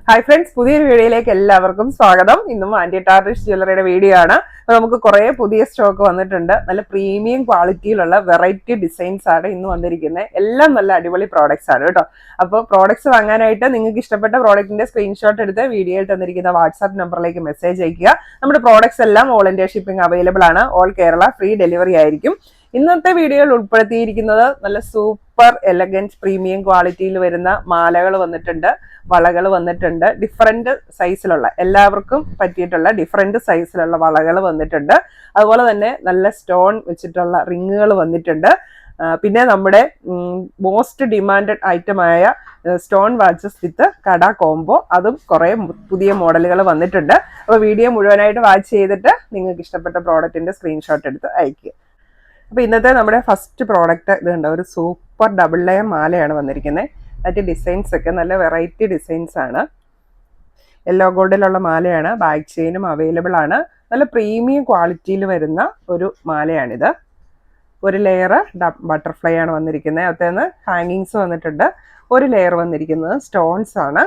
Hi friends, പുതിയൊരു വീഡിയോയിലേക്ക് എല്ലാവർക്കും സ്വാഗതം. ഇന്നും ആന്റി ടാർണിഷ് ജ്വല്ലറിയുടെ വീഡിയോ ആണ്. അപ്പോൾ നമുക്ക് കുറേ പുതിയ സ്റ്റോക്ക് വന്നിട്ടുണ്ട്. നല്ല പ്രീമിയം ക്വാളിറ്റിയിലുള്ള വെറൈറ്റി ഡിസൈൻസ് ആണ് ഇന്ന് വന്നിരിക്കുന്നത്. എല്ലാം നല്ല അടിപൊളി പ്രോഡക്ട്സ് ആണ് കേട്ടോ. അപ്പോൾ പ്രോഡക്ട്സ് വാങ്ങാനായിട്ട് നിങ്ങൾക്ക് ഇഷ്ടപ്പെട്ട പ്രോഡക്റ്റിന്റെ സ്ക്രീൻഷോട്ട് എടുത്ത് വീഡിയോയിൽ തന്നിരിക്കുന്ന വാട്സാപ്പ് നമ്പറിലേക്ക് മെസ്സേജ് അയക്കുക. നമ്മുടെ പ്രോഡക്ട്സ് എല്ലാം ഓൾ ഇന്ത്യ ഷിപ്പിംഗ് അവൈലബിൾ ആണ്. ഓൾ കേരള ഫ്രീ ഡെലിവറി ആയിരിക്കും. ഇന്നത്തെ വീഡിയോയിൽ ഉൾപ്പെടുത്തിയിരിക്കുന്നത് നല്ല സൂപ്പർ എലഗൻറ്റ് പ്രീമിയം ക്വാളിറ്റിയിൽ വരുന്ന മാലകൾ വന്നിട്ടുണ്ട്, വളകൾ വന്നിട്ടുണ്ട്. ഡിഫറെന്റ് സൈസിലുള്ള എല്ലാവർക്കും പറ്റിയിട്ടുള്ള ഡിഫറെന്റ് സൈസിലുള്ള വളകൾ വന്നിട്ടുണ്ട്. അതുപോലെ തന്നെ നല്ല സ്റ്റോൺ വെച്ചിട്ടുള്ള റിങ്ങുകൾ വന്നിട്ടുണ്ട്. പിന്നെ നമ്മുടെ മോസ്റ്റ് ഡിമാൻഡഡ് ഐറ്റമായ സ്റ്റോൺ വാച്ചസ് വിത്ത് കട കോംബോ, അതും കുറേ പുതിയ മോഡലുകൾ വന്നിട്ടുണ്ട്. അപ്പോൾ വീഡിയോ മുഴുവനായിട്ട് വാച്ച് ചെയ്തിട്ട് നിങ്ങൾക്ക് ഇഷ്ടപ്പെട്ട പ്രോഡക്റ്റിന്റെ സ്ക്രീൻഷോട്ട് എടുത്ത് അയക്കുക. അപ്പോൾ ഇന്നത്തെ നമ്മുടെ ഫസ്റ്റ് പ്രോഡക്റ്റ് ഇത് കണ്ടോ, ഒരു സൂപ്പർ ഡബിൾ ലെയർ മാലയാണ് വന്നിരിക്കുന്നത്. അതിൻ്റെ ഡിസൈൻസ് ഒക്കെ നല്ല വെറൈറ്റി ഡിസൈൻസ് ആണ്. യെല്ലോ ഗോൾഡിലുള്ള മാലയാണ്. ബാക്ക് ചെയിനും അവൈലബിൾ ആണ്. നല്ല പ്രീമിയം ക്വാളിറ്റിയിൽ വരുന്ന ഒരു മാലയാണിത്. ഒരു ലെയർ ബട്ടർഫ്ലൈ ആണ് വന്നിരിക്കുന്നത്. അതിന് ഹാങ്ങിങ്സ് വന്നിട്ടുണ്ട്. ഒരു ലെയർ വന്നിരിക്കുന്നത് സ്റ്റോൺസ് ആണ്.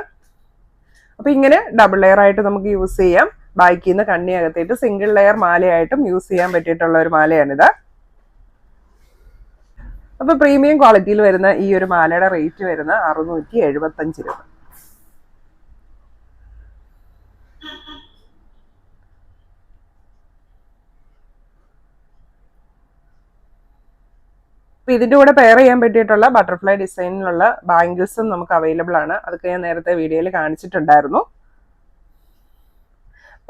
അപ്പോൾ ഇങ്ങനെ ഡബിൾ ലെയർ ആയിട്ട് നമുക്ക് യൂസ് ചെയ്യാം. ബാക്കിൽ നിന്ന് കണ്ണി അകത്തേട്ട് സിംഗിൾ ലെയർ മാലയായിട്ടും യൂസ് ചെയ്യാൻ പറ്റിയിട്ടുള്ള ഒരു മാലയാണിത്. അപ്പോൾ പ്രീമിയം ക്വാളിറ്റിയിൽ വരുന്ന ഈ ഒരു മാലയുടെ റേറ്റ് വരുന്ന 675 രൂപ. അപ്പോൾ ഇതിൻ്റെ കൂടെ പെയർ ചെയ്യാൻ പറ്റിയിട്ടുള്ള ബട്ടർഫ്ലൈ ഡിസൈനിലുള്ള ബാംഗിൾസും നമുക്ക് അവൈലബിൾ ആണ്. അതൊക്കെ ഞാൻ നേരത്തെ വീഡിയോയിൽ കാണിച്ചിട്ടുണ്ടായിരുന്നു.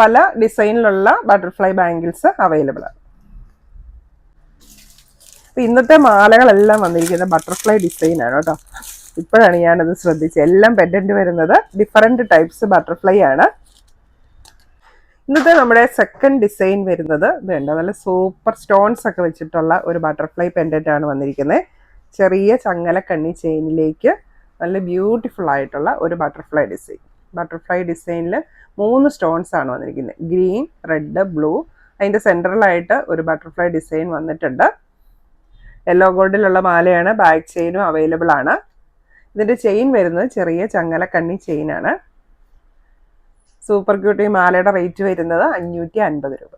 പല ഡിസൈനിലുള്ള ബട്ടർഫ്ലൈ ബാംഗിൾസ് അവൈലബിൾ ആണ്. അപ്പോൾ ഇന്നത്തെ മാലകളെല്ലാം വന്നിരിക്കുന്നത് ബട്ടർഫ്ലൈ ഡിസൈൻ ആണ് കേട്ടോ. ഇപ്പോഴാണ് ഞാനത് ശ്രദ്ധിച്ചത്. എല്ലാം പെൻഡന്റ് വരുന്നത് ഡിഫറെന്റ് ടൈപ്സ് ബട്ടർഫ്ലൈ ആണ്. ഇന്നത്തെ നമ്മുടെ സെക്കൻഡ് ഡിസൈൻ വരുന്നത് വേണ്ട നല്ല സൂപ്പർ സ്റ്റോൺസ് ഒക്കെ വെച്ചിട്ടുള്ള ഒരു ബട്ടർഫ്ലൈ പെൻഡന്റ് ആണ് വന്നിരിക്കുന്നത്. ചെറിയ ചങ്ങലക്കണ്ണി ചെയിനിലേക്ക് നല്ല ബ്യൂട്ടിഫുൾ ആയിട്ടുള്ള ഒരു ബട്ടർഫ്ലൈ ഡിസൈൻ. ബട്ടർഫ്ലൈ ഡിസൈനിൽ 3 സ്റ്റോൺസ് ആണ് വന്നിരിക്കുന്നത്. Green, red, blue. അതിൻ്റെ സെൻട്രലായിട്ട് ഒരു ബട്ടർഫ്ലൈ ഡിസൈൻ വന്നിട്ടുണ്ട്. യെല്ലോ ഗോൾഡിലുള്ള മാലയാണ്. ബാക്ക് ചെയിനും അവൈലബിൾ ആണ്. ഇതിൻ്റെ ചെയിൻ വരുന്നത് ചെറിയ ചങ്ങലക്കണ്ണി ചെയിനാണ്. Super cute. ഈ മാലയുടെ റേറ്റ് വരുന്നത് 550 രൂപ.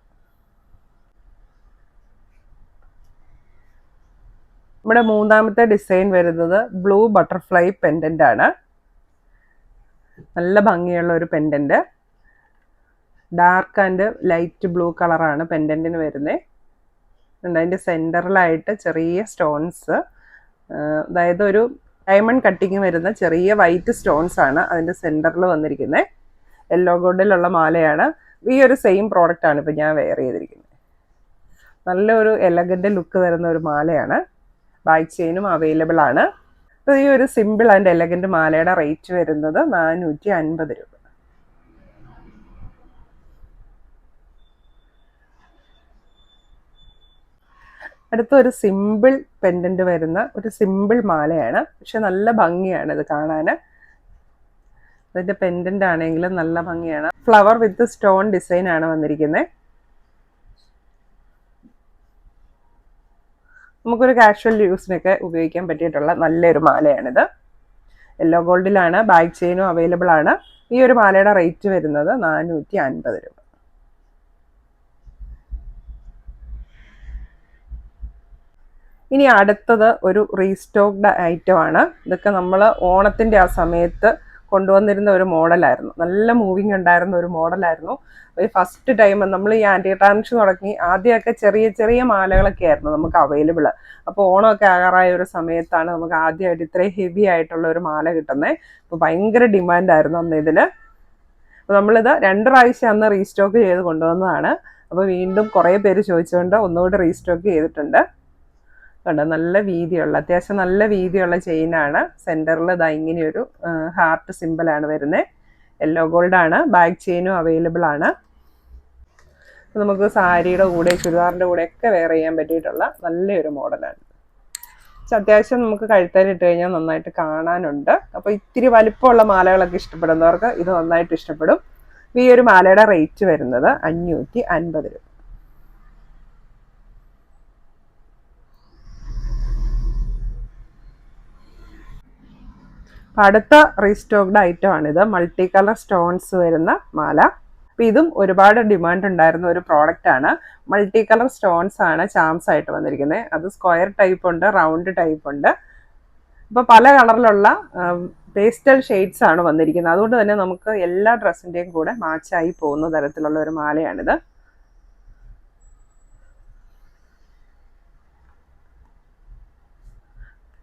നമ്മുടെ മൂന്നാമത്തെ ഡിസൈൻ വരുന്നത് ബ്ലൂ ബട്ടർഫ്ലൈ പെൻഡന്റ് ആണ്. നല്ല ഭംഗിയുള്ള ഒരു pendant. Dark and light blue കളറാണ് പെൻഡന്റിന് വരുന്നത്. അതിൻ്റെ സെൻറ്ററിലായിട്ട് ചെറിയ സ്റ്റോൺസ്, അതായത് ഒരു ഡയമണ്ട് കട്ടിങ് വരുന്ന ചെറിയ വൈറ്റ് സ്റ്റോൺസ് ആണ് അതിൻ്റെ സെൻറ്ററിൽ വന്നിരിക്കുന്നത്. യെല്ലോ ഗോൾഡിലുള്ള മാലയാണ്. ഈ ഒരു സെയിം പ്രോഡക്റ്റ് ആണ് ഇപ്പോൾ ഞാൻ വെയർ ചെയ്തിരിക്കുന്നത്. നല്ലൊരു എലഗൻ്റ് ലുക്ക് തരുന്ന ഒരു മാലയാണ്. ബാക്ക് ചെയിനും അവൈലബിൾ ആണ്. അപ്പോൾ ഈ ഒരു സിമ്പിൾ ആൻഡ് എലഗൻ്റ് മാലയുടെ റേറ്റ് വരുന്നത് 450 രൂപ. അടുത്ത ഒരു സിമ്പിൾ പെൻഡന്റ് വരുന്ന ഒരു സിമ്പിൾ മാലയാണ്. പക്ഷെ നല്ല ഭംഗിയാണ് ഇത് കാണാൻ. അതിൻ്റെ പെൻഡന്റ് ആണെങ്കിലും നല്ല ഭംഗിയാണ്. ഫ്ലവർ വിത്ത് സ്റ്റോൺ ഡിസൈൻ ആണ് വന്നിരിക്കുന്നത്. നമുക്കൊരു കാഷ്വൽ യൂസിനൊക്കെ ഉപയോഗിക്കാൻ പറ്റിയിട്ടുള്ള നല്ലൊരു മാലയാണിത്. യെല്ലോ ഗോൾഡിലാണ്. ബാക്ക് ചെയിനും അവൈലബിൾ ആണ്. ഈ ഒരു മാലയുടെ റേറ്റ് വരുന്നത് 450 രൂപ. ഇനി അടുത്തത് ഒരു റീസ്റ്റോക്ഡ് ഐറ്റം ആണ്. ഇതൊക്കെ നമ്മൾ ഓണത്തിൻ്റെ ആ സമയത്ത് കൊണ്ടുവന്നിരുന്ന ഒരു മോഡലായിരുന്നു. നല്ല മൂവിങ് ഉണ്ടായിരുന്ന ഒരു മോഡലായിരുന്നു. ഫസ്റ്റ് ടൈം നമ്മൾ ഈ ആൻറ്റി ടാർണിഷ് തുടങ്ങി ആദ്യമൊക്കെ ചെറിയ ചെറിയ മാലകളൊക്കെ ആയിരുന്നു നമുക്ക് അവൈലബിൾ. അപ്പോൾ ഓണമൊക്കെ ആകാറായ ഒരു സമയത്താണ് നമുക്ക് ആദ്യമായിട്ട് ഇത്രയും ഹെവി ആയിട്ടുള്ള ഒരു മാല കിട്ടുന്നത്. അപ്പോൾ ഭയങ്കര ഡിമാൻഡായിരുന്നു അന്ന് ഇതിന്. അപ്പോൾ നമ്മളിത് 2 പ്രാവശ്യം അന്ന് റീസ്റ്റോക്ക് ചെയ്ത് കൊണ്ടുവന്നതാണ്. അപ്പോൾ വീണ്ടും കുറേ പേര് ചോദിച്ചുകൊണ്ട് ഒന്നുകൂടി റീസ്റ്റോക്ക് ചെയ്തിട്ടുണ്ട്. കണ്ടോ, നല്ല വീതിയുള്ള, അത്യാവശ്യം നല്ല വീതിയുള്ള ചെയിനാണ്. സെൻറ്ററിൽ ഇതാ ഇങ്ങനെയൊരു ഹാർട്ട് സിമ്പിളാണ് വരുന്നത്. യെല്ലോ ഗോൾഡാണ്. ബാക്ക് ചെയിനും അവൈലബിൾ ആണ്. നമുക്ക് സാരിയുടെ കൂടെ ചുരിദാറിൻ്റെ കൂടെ ഒക്കെ വെയർ ചെയ്യാൻ പറ്റിയിട്ടുള്ള നല്ലൊരു മോഡലാണ്. അത്യാവശ്യം നമുക്ക് കഴുത്തേലിട്ട് കഴിഞ്ഞാൽ നന്നായിട്ട് കാണാനുണ്ട്. അപ്പോൾ ഇത്തിരി വലിപ്പമുള്ള മാലകളൊക്കെ ഇഷ്ടപ്പെടുന്നവർക്ക് ഇത് നന്നായിട്ട് ഇഷ്ടപ്പെടും. ഈ ഒരു മാലയുടെ റേറ്റ് വരുന്നത് 550 രൂപ. അടുത്ത റീസ്റ്റോക്ഡ് ഐറ്റം ആണിത്. മൾട്ടി കളർ സ്റ്റോൺസ് വരുന്ന മാല. അപ്പം ഇതും ഒരുപാട് ഡിമാൻഡ് ഉണ്ടായിരുന്ന ഒരു പ്രോഡക്റ്റ് ആണ്. മൾട്ടി കളർ സ്റ്റോൺസ് ആണ് ചാംസ് ആയിട്ട് വന്നിരിക്കുന്നത്. അത് സ്ക്വയർ ടൈപ്പ് ഉണ്ട്, റൗണ്ട് ടൈപ്പ് ഉണ്ട്. ഇപ്പോൾ പല കളറിലുള്ള പേസ്റ്റൽ ഷെയ്ഡ്സ് ആണ് വന്നിരിക്കുന്നത്. അതുകൊണ്ട് തന്നെ നമുക്ക് എല്ലാ ഡ്രസ്സിൻ്റെയും കൂടെ മാച്ചായി പോകുന്ന തരത്തിലുള്ള ഒരു മാലയാണിത്.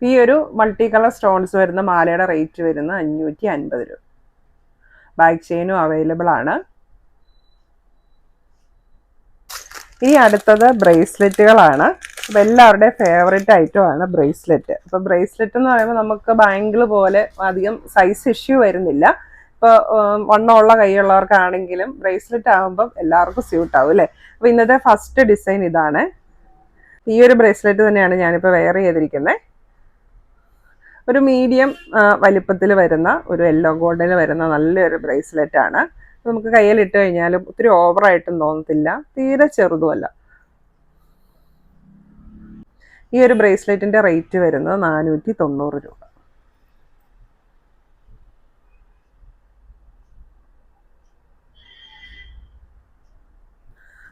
ഈ ഒരു മൾട്ടി കളർ സ്റ്റോൺസ് വരുന്ന മാലയുടെ റേറ്റ് വരുന്നത് 550 രൂപ. ബാക്ക് ചെയിനും അവൈലബിൾ ആണ്. ഇനി അടുത്തത് ബ്രേസ്ലെറ്റുകളാണ്. അപ്പം എല്ലാവരുടെയും ഫേവറേറ്റ് ഐറ്റം ആണ് ബ്രേസ്ലെറ്റ്. അപ്പോൾ ബ്രേസ്ലെറ്റ് എന്ന് പറയുമ്പോൾ നമുക്ക് ബാങ്കിൾ പോലെ അധികം സൈസ് ഇഷ്യൂ വരുന്നില്ല. ഇപ്പോൾ വണ്ണമുള്ള കൈയുള്ളവർക്കാണെങ്കിലും ബ്രേസ്ലെറ്റ് ആകുമ്പം എല്ലാവർക്കും സ്യൂട്ട് ആവും അല്ലേ. അപ്പോൾ ഇന്നത്തെ ഫസ്റ്റ് ഡിസൈൻ ഇതാണ്. ഈ ഒരു ബ്രേസ്ലെറ്റ് തന്നെയാണ് ഞാനിപ്പോൾ വെയർ ചെയ്തിരിക്കുന്നത്. ഒരു മീഡിയം വലിപ്പത്തിൽ വരുന്ന ഒരു യെല്ലോ ഗോൾഡിൽ വരുന്ന നല്ലൊരു ബ്രേസ്ലെറ്റ് ആണ്. നമുക്ക് കയ്യിലിട്ട് കഴിഞ്ഞാലും ഒത്തിരി ഓവറായിട്ടും തോന്നത്തില്ല, തീരെ ചെറുതുമല്ല. ഈ ഒരു ബ്രേസ്ലെറ്റിന്റെ റേറ്റ് വരുന്നത് 490 രൂപ.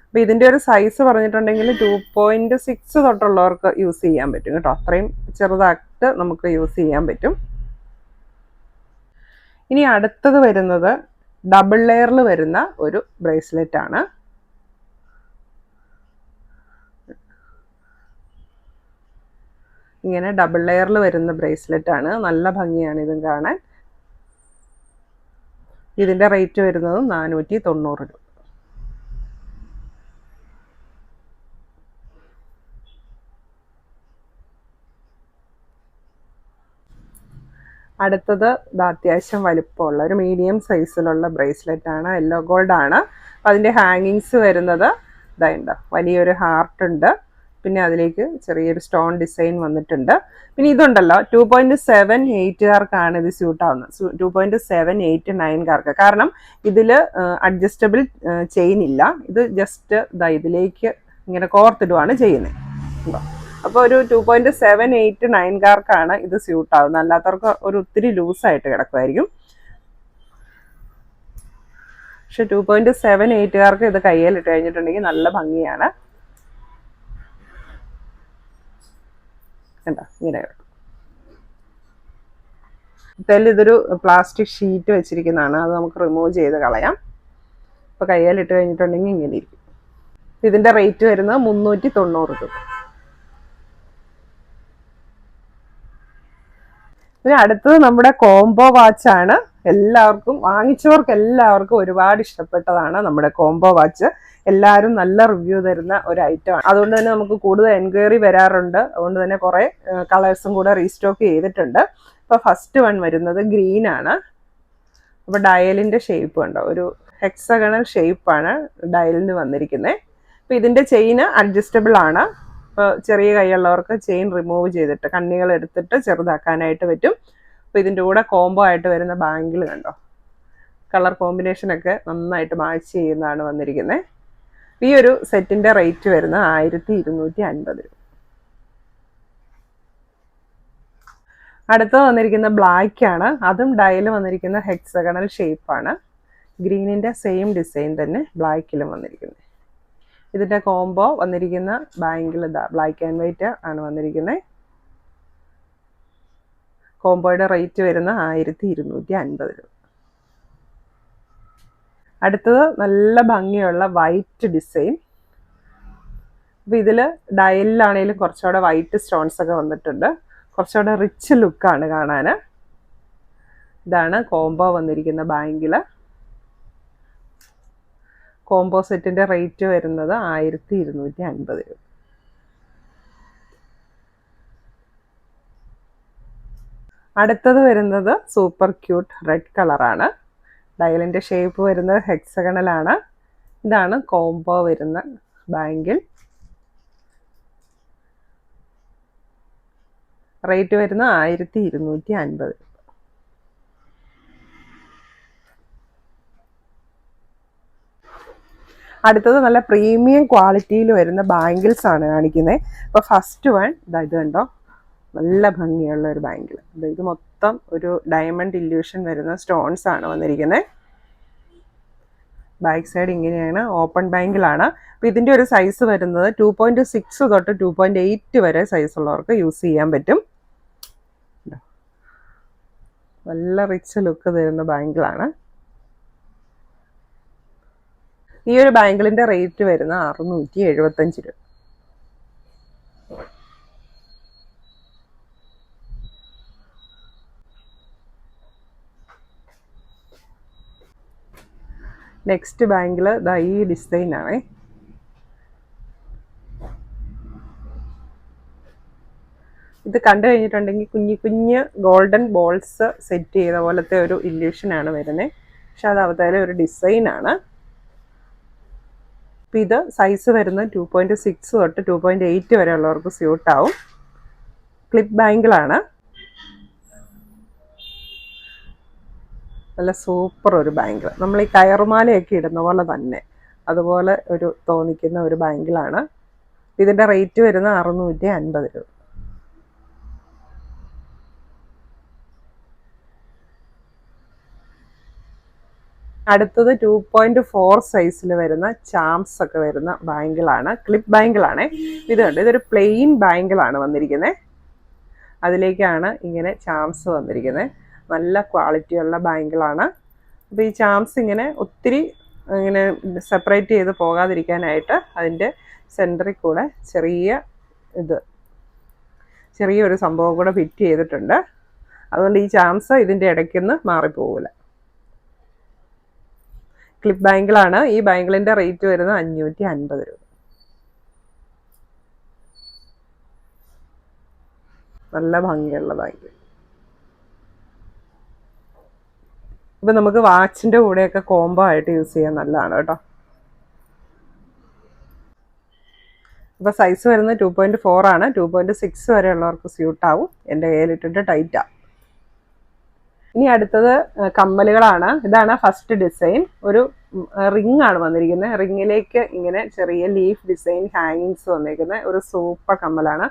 അപ്പം ഇതിൻ്റെ ഒരു സൈസ് പറഞ്ഞിട്ടുണ്ടെങ്കിൽ 2.6 തൊട്ടുള്ളവർക്ക് യൂസ് ചെയ്യാൻ പറ്റും കേട്ടോ. അത്രയും ചെറുതായിട്ട് നമുക്ക് യൂസ് ചെയ്യാൻ പറ്റും. ഇനി അടുത്തത് വരുന്നത് ഡബിൾ ലെയറിൽ വരുന്ന ഒരു ബ്രേസ്ലെറ്റ് ആണ്. ഇങ്ങനെ ഡബിൾ ലെയറിൽ വരുന്ന ബ്രേസ്ലെറ്റ് ആണ്. നല്ല ഭംഗിയാണ് ഇതും കാണാൻ. ഇതിൻ്റെ റേറ്റ് വരുന്നത് 490 രൂപ. അടുത്തത് അത്യാവശ്യം വലിപ്പമുള്ള ഒരു മീഡിയം സൈസിലുള്ള ബ്രേസ്ലെറ്റ് ആണ്. യെല്ലോ ഗോൾഡ് ആണ്. അതിൻ്റെ ഹാങ്ങിങ്സ് വരുന്നത് ഇതായിണ്ട, വലിയൊരു ഹാർട്ട് ഉണ്ട്. പിന്നെ അതിലേക്ക് ചെറിയൊരു സ്റ്റോൺ ഡിസൈൻ വന്നിട്ടുണ്ട്. പിന്നെ ഇതുണ്ടല്ലോ 2.78കാർക്കാണ് ഇത് സ്യൂട്ട് ആവുന്നത്. 2.789കാർക്ക്. കാരണം ഇതിൽ അഡ്ജസ്റ്റബിൾ ചെയിൻ ഇല്ല. ഇത് ജസ്റ്റ് ഇതിലേക്ക് ഇങ്ങനെ കോർത്തിടുവാണ് ചെയ്യുന്നത്. അപ്പോൾ ഒരു 2.789കാർക്കാണ് ഇത് സ്യൂട്ട് ആവുന്നത്. അല്ലാത്തവർക്ക് ഒരു ഒത്തിരി ലൂസായിട്ട് കിടക്കുമായിരിക്കും. പക്ഷെ 2.78കാർക്ക് ഇത് കയ്യിലിട്ട് കഴിഞ്ഞിട്ടുണ്ടെങ്കിൽ നല്ല ഭംഗിയാണ്. കണ്ടോ, ഇങ്ങനെ ഇതൊരു പ്ലാസ്റ്റിക് ഷീറ്റ് വെച്ചിരിക്കുന്നതാണ്. അത് നമുക്ക് റിമൂവ് ചെയ്ത് കളയാം. ഇപ്പോൾ കയ്യിലിട്ട് കഴിഞ്ഞിട്ടുണ്ടെങ്കിൽ ഇങ്ങനെ ഇരിക്കും. ഇതിൻ്റെ റേറ്റ് വരുന്നത് 390 രൂപ. പിന്നെ അടുത്തത് നമ്മുടെ കോംബോ വാച്ചാണ്. എല്ലാവർക്കും വാങ്ങിച്ചവർക്ക് എല്ലാവർക്കും ഒരുപാട് ഇഷ്ടപ്പെട്ടതാണ് നമ്മുടെ കോംബോ വാച്ച്. എല്ലാവരും നല്ല റിവ്യൂ തരുന്ന ഒരു ഐറ്റമാണ്. അതുകൊണ്ട് തന്നെ നമുക്ക് കൂടുതൽ എൻക്വയറി വരാറുണ്ട്. അതുകൊണ്ട് തന്നെ കുറേ കളേഴ്സും കൂടെ റീസ്റ്റോക്ക് ചെയ്തിട്ടുണ്ട്. അപ്പോൾ ഫസ്റ്റ് വൺ വരുന്നത് ഗ്രീൻ ആണ്. അപ്പോൾ ഡയലിൻ്റെ ഷേപ്പ് ഉണ്ടോ, ഒരു ഹെക്സഗണൽ ഷേപ്പാണ് ഡയലിന് വന്നിരിക്കുന്നത്. അപ്പോൾ ഇതിൻ്റെ ചെയിന് അഡ്ജസ്റ്റബിൾ ആണ്. ഇപ്പോൾ ചെറിയ കൈയുള്ളവർക്ക് ചെയിൻ റിമൂവ് ചെയ്തിട്ട് കണ്ണികൾ എടുത്തിട്ട് ചെറുതാക്കാനായിട്ട് പറ്റും. അപ്പോൾ ഇതിൻ്റെ കൂടെ കോംബോ ആയിട്ട് വരുന്ന ബാങ്കിൾ കണ്ടോ, കളർ കോമ്പിനേഷനൊക്കെ നന്നായിട്ട് മാച്ച് ചെയ്യുന്നതാണ് വന്നിരിക്കുന്നത്. ഈ ഒരു സെറ്റിൻ്റെ റേറ്റ് വരുന്നത് 1250 രൂപ. അടുത്തത് വന്നിരിക്കുന്ന ബ്ലാക്ക് ആണ്. അതും ഡയൽ വന്നിരിക്കുന്ന ഹെക്സഗണൽ ഷേപ്പാണ്. ഗ്രീനിൻ്റെ സെയിം ഡിസൈൻ തന്നെ ബ്ലാക്കിലും വന്നിരിക്കുന്നത്. ഇതിൻ്റെ കോംബോ വന്നിരിക്കുന്ന ബാങ്കിൾ ബ്ലാക്ക് ആൻഡ് വൈറ്റ് ആണ് വന്നിരിക്കുന്നത്. കോംബോയുടെ റേറ്റ് വരുന്ന 1250 രൂപ. അടുത്തത് നല്ല ഭംഗിയുള്ള വൈറ്റ് ഡിസൈൻ. അപ്പോൾ ഇതിൽ ഡയലിലാണെങ്കിലും കുറച്ചുകൂടെ വൈറ്റ് സ്റ്റോൺസ് ഒക്കെ വന്നിട്ടുണ്ട്. കുറച്ചുകൂടെ റിച്ച് ലുക്കാണ് കാണാൻ. ഇതാണ് കോംബോ വന്നിരിക്കുന്ന ബാങ്കിൾ. കോംബോ സെറ്റിൻ്റെ റേറ്റ് വരുന്നത് 1250 രൂപ. അടുത്തത് വരുന്നത് സൂപ്പർ ക്യൂട്ട് റെഡ് കളറാണ്. ഡയലിൻ്റെ ഷേപ്പ് വരുന്നത് ഹെക്സഗണലാണ്. ഇതാണ് കോംബോ വരുന്ന ബാങ്കിൾ. റേറ്റ് വരുന്നത് 1250 രൂപ. അടുത്തത് നല്ല പ്രീമിയം ക്വാളിറ്റിയിൽ വരുന്ന ബാങ്കിൾസ് ആണ് കാണിക്കുന്നത്. അപ്പോൾ ഫസ്റ്റ് വൺ ഇത് കണ്ടോ, നല്ല ഭംഗിയുള്ള ഒരു ബാങ്കിൾ. ഇത് മൊത്തം ഒരു ഡയമണ്ട് ഇല്യൂഷൻ വരുന്ന സ്റ്റോൺസ് ആണ് വന്നിരിക്കുന്നത്. ബാക്ക് സൈഡ് ഇങ്ങനെയാണ്, ഓപ്പൺ ബാങ്കിളാണ്. അപ്പോൾ ഇതിൻ്റെ ഒരു സൈസ് വരുന്നത് 2.6 തൊട്ട് 2.8 വരെ സൈസ് ഉള്ളവർക്ക് യൂസ് ചെയ്യാൻ പറ്റും. നല്ല റിച്ച് ലുക്ക് തരുന്ന ബാങ്കിളാണ്. ഈ ഒരു ബാങ്കിളിൻ്റെ റേറ്റ് വരുന്ന 675 രൂപ. നെക്സ്റ്റ് ബാങ്കിൾ ദാ ഈ ഡിസൈൻ ആണ്. ഇത് കണ്ടു കഴിഞ്ഞിട്ടുണ്ടെങ്കിൽ കുഞ്ഞു കുഞ്ഞ് ഗോൾഡൻ ബോൾസ് സെറ്റ് ചെയ്ത പോലത്തെ ഒരു ഇല്യൂഷനാണ് വരുന്നത്. പക്ഷെ അത് അവതാരം ഒരു ഡിസൈനാണ്. അപ്പം ഇത് സൈസ് വരുന്നത് 2.6 തൊട്ട് 2.8 വരെ ഉള്ളവർക്ക് സ്യൂട്ടാവും. ക്ലിപ്പ് ബാങ്കിളാണ്. നല്ല സൂപ്പർ ഒരു ബാങ്കിൾ. നമ്മൾ ഈ കയറുമാലയൊക്കെ ഇടുന്ന പോലെ തന്നെ അതുപോലെ ഒരു തോന്നിക്കുന്ന ഒരു ബാങ്കിളാണ്. ഇതിൻ്റെ റേറ്റ് വരുന്ന 650 രൂപ. അടുത്തത് 2.4 സൈസിൽ വരുന്ന ചാംസ് ഒക്കെ വരുന്ന ബാങ്കിളാണ്. ക്ലിപ്പ് ബാങ്കിളാണ്. ഇതൊരു പ്ലെയിൻ ബാങ്കിളാണ് വന്നിരിക്കുന്നത്. അതിലേക്കാണ് ഇങ്ങനെ ചാംസ് വന്നിരിക്കുന്നത്. നല്ല ക്വാളിറ്റിയുള്ള ബാങ്കിളാണ്. അപ്പോൾ ഈ ചാംസ് ഇങ്ങനെ ഒത്തിരി ഇങ്ങനെ സെപ്പറേറ്റ് ചെയ്ത് പോകാതിരിക്കാനായിട്ട് അതിൻ്റെ സെൻറ്ററിൽ കൂടെ ചെറിയൊരു സംഭവം കൂടെ ഫിറ്റ് ചെയ്തിട്ടുണ്ട്. അതുകൊണ്ട് ഈ ചാംസ് ഇതിൻ്റെ ഇടയ്ക്കൊന്ന് മാറിപ്പോകില്ല. ക്ലിപ്പ് ബാങ്കിളാണ്. ഈ ബാങ്കിളിൻ്റെ റേറ്റ് വരുന്നത് 550 രൂപ. നല്ല ഭംഗിയുള്ള ബാങ്കിൾ. ഇപ്പം നമുക്ക് വാച്ചിൻ്റെ കൂടെയൊക്കെ കോംബോ ആയിട്ട് യൂസ് ചെയ്യാൻ നല്ലതാണ് കേട്ടോ. ഇപ്പോൾ സൈസ് വരുന്നത് 2.4 ആണ്. 2.6 വരെ ഉള്ളവർക്ക് സ്യൂട്ടാവും. എൻ്റെ കയ്യിലിട്ടിട്ട് ടൈറ്റാണ്. ഇനി അടുത്തത് കമ്മലുകളാണ്. ഇതാണ് ഫസ്റ്റ് ഡിസൈൻ. ഒരു റിംഗ് ആണ് വന്നിരിക്കുന്നത്. റിങ്ങിലേക്ക് ഇങ്ങനെ ചെറിയ ലീഫ് ഡിസൈൻ ഹാങ്ങിങ്സ് വന്നിരിക്കുന്നത് ഒരു സൂപ്പർ കമ്മലാണ്.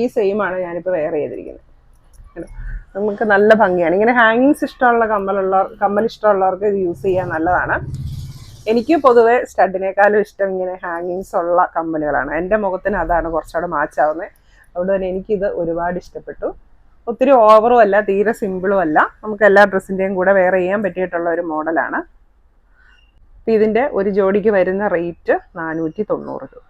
ഈ സെയിം ആണ് ഞാനിപ്പോൾ വെയർ ചെയ്തിരിക്കുന്നത്. നമുക്ക് നല്ല ഭംഗിയാണ്. ഇങ്ങനെ ഹാങ്ങിങ്സ് ഇഷ്ടമുള്ള കമ്മൽ ഇഷ്ടമുള്ളവർക്ക് ഇത് യൂസ് ചെയ്യാൻ നല്ലതാണ്. എനിക്ക് പൊതുവെ സ്റ്റഡിനേക്കാളും ഇഷ്ടം ഇങ്ങനെ ഹാങ്ങിങ്സ് ഉള്ള കമ്മലുകളാണ്. എൻ്റെ മുഖത്തിന് അതാണ് കുറച്ചുകൂടെ മാച്ചാവുന്നത്. അതുകൊണ്ട് തന്നെ എനിക്കിത് ഒരുപാട് ഇഷ്ടപ്പെട്ടു. ഒത്തിരി ഓവറും അല്ല, തീരെ സിമ്പിളും അല്ല. നമുക്ക് എല്ലാ ഡ്രസ്സിൻ്റെയും കൂടെ വെയർ ചെയ്യാൻ പറ്റിയിട്ടുള്ള ഒരു മോഡലാണ്. അപ്പം ഇതിൻ്റെ ഒരു ജോഡിക്ക് വരുന്ന റേറ്റ് 490 രൂപ.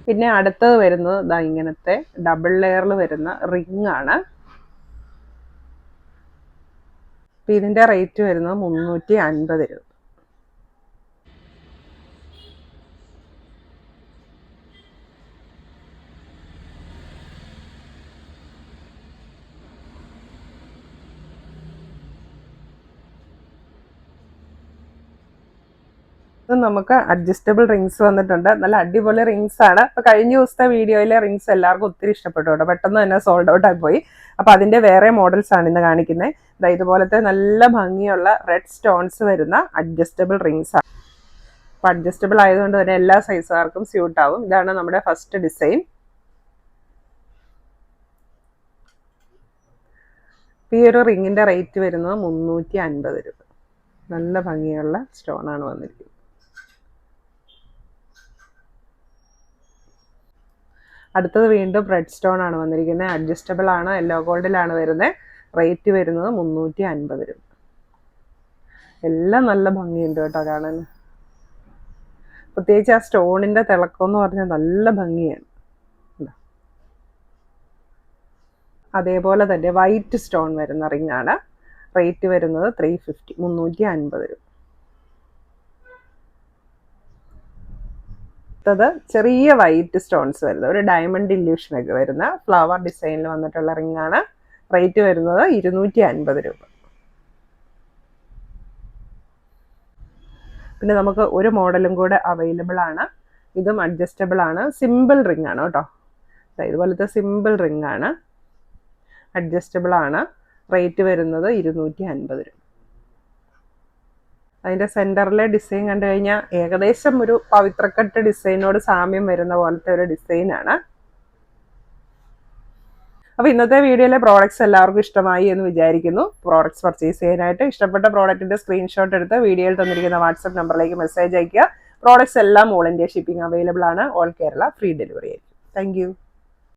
പിന്നെ അടുത്തത് വരുന്നത് ഇതാ ഇങ്ങനത്തെ ഡബിൾ ലെയറിൽ വരുന്ന റിംഗ് ആണ്. ഇതിൻ്റെ റേറ്റ് വരുന്നത് 350 രൂപ. നമുക്ക് അഡ്ജസ്റ്റബിൾ റിങ്സ് വന്നിട്ടുണ്ട്. നല്ല അടിപൊളി റിങ്സ് ആണ്. അപ്പൊ കഴിഞ്ഞ ദിവസത്തെ വീഡിയോയിലെ റിങ്സ് എല്ലാവർക്കും ഒത്തിരി ഇഷ്ടപ്പെട്ടു കേട്ടോ. പെട്ടെന്ന് തന്നെ സോൾഡ് ഔട്ട് ആയി പോയി. അപ്പൊ അതിന്റെ വേറെ മോഡൽസ് ആണ് ഇന്ന് കാണിക്കുന്നത്. ഇതുപോലത്തെ നല്ല ഭംഗിയുള്ള റെഡ് സ്റ്റോൺസ് വരുന്ന അഡ്ജസ്റ്റബിൾ റിങ്സ് ആണ്. അപ്പൊ അഡ്ജസ്റ്റബിൾ ആയതുകൊണ്ട് തന്നെ എല്ലാ സൈസുകാർക്കും സ്യൂട്ട് ആവും. ഇതാണ് നമ്മുടെ ഫസ്റ്റ് ഡിസൈൻ. ഈ ഒരു റിങ്ങിന്റെ റേറ്റ് വരുന്നത് 350 രൂപ. നല്ല ഭംഗിയുള്ള സ്റ്റോൺ ആണ് വന്നിരിക്കുന്നത്. അടുത്തത് വീണ്ടും റെഡ് സ്റ്റോൺ ആണ് വന്നിരിക്കുന്നത്. അഡ്ജസ്റ്റബിൾ ആണ്, യെല്ലോ ഗോൾഡിലാണ് വരുന്നത്. റേറ്റ് വരുന്നത് 350 രൂപ. എല്ലാം നല്ല ഭംഗിയുണ്ട് കേട്ടോ കാണാൻ. പ്രത്യേകിച്ച് ആ സ്റ്റോണിന്റെ തിളക്കം എന്ന് പറഞ്ഞാൽ നല്ല ഭംഗിയാണ്. അതേപോലെ തന്നെ വൈറ്റ് സ്റ്റോൺ വരുന്ന റിംഗ് ആണ്. റേറ്റ് വരുന്നത് 350 രൂപ. ചെറിയ വൈറ്റ് സ്റ്റോൺസ് വരുന്നത് ഒരു ഡയമണ്ട് ഇല്യൂഷൻ ഒക്കെ വരുന്ന ഫ്ലവർ ഡിസൈനിൽ വന്നിട്ടുള്ള റിംഗ് ആണ്. റേറ്റ് വരുന്നത് 250 രൂപ. പിന്നെ നമുക്ക് ഒരു മോഡലും കൂടെ അവൈലബിൾ ആണ്. ഇതും അഡ്ജസ്റ്റബിൾ ആണ്, സിമ്പിൾ റിംഗ് ആണ് കേട്ടോ. ഇതുപോലത്തെ സിമ്പിൾ റിംഗ് ആണ്, അഡ്ജസ്റ്റബിൾ ആണ്. റേറ്റ് വരുന്നത് 250 രൂപ. അതിൻ്റെ സെൻറ്ററിലെ ഡിസൈൻ കണ്ടു കഴിഞ്ഞാൽ ഏകദേശം ഒരു പവിത്രക്കട്ട് ഡിസൈനോട് സാമ്യം വരുന്ന പോലത്തെ ഒരു ഡിസൈനാണ്. അപ്പോൾ ഇന്നത്തെ വീഡിയോയിലെ പ്രോഡക്റ്റ്സ് എല്ലാവർക്കും ഇഷ്ടമായി എന്ന് വിചാരിക്കുന്നു. പ്രോഡക്റ്റ്സ് പർച്ചേസ് ചെയ്യാനായിട്ട് ഇഷ്ടപ്പെട്ട പ്രോഡക്റ്റിൻ്റെ സ്ക്രീൻഷോട്ട് എടുത്ത് വീഡിയോയിൽ തന്നിരിക്കുന്ന വാട്സപ്പ് നമ്പറിലേക്ക് മെസ്സേജ് അയയ്ക്കുക. പ്രോഡക്റ്റ്സ് എല്ലാം ഓൾ ഇന്ത്യ ഷിപ്പിംഗ് അവൈലബിൾ ആണ്. ഓൾ കേരള ഫ്രീ ഡെലിവറി ആയിരിക്കും. താങ്ക്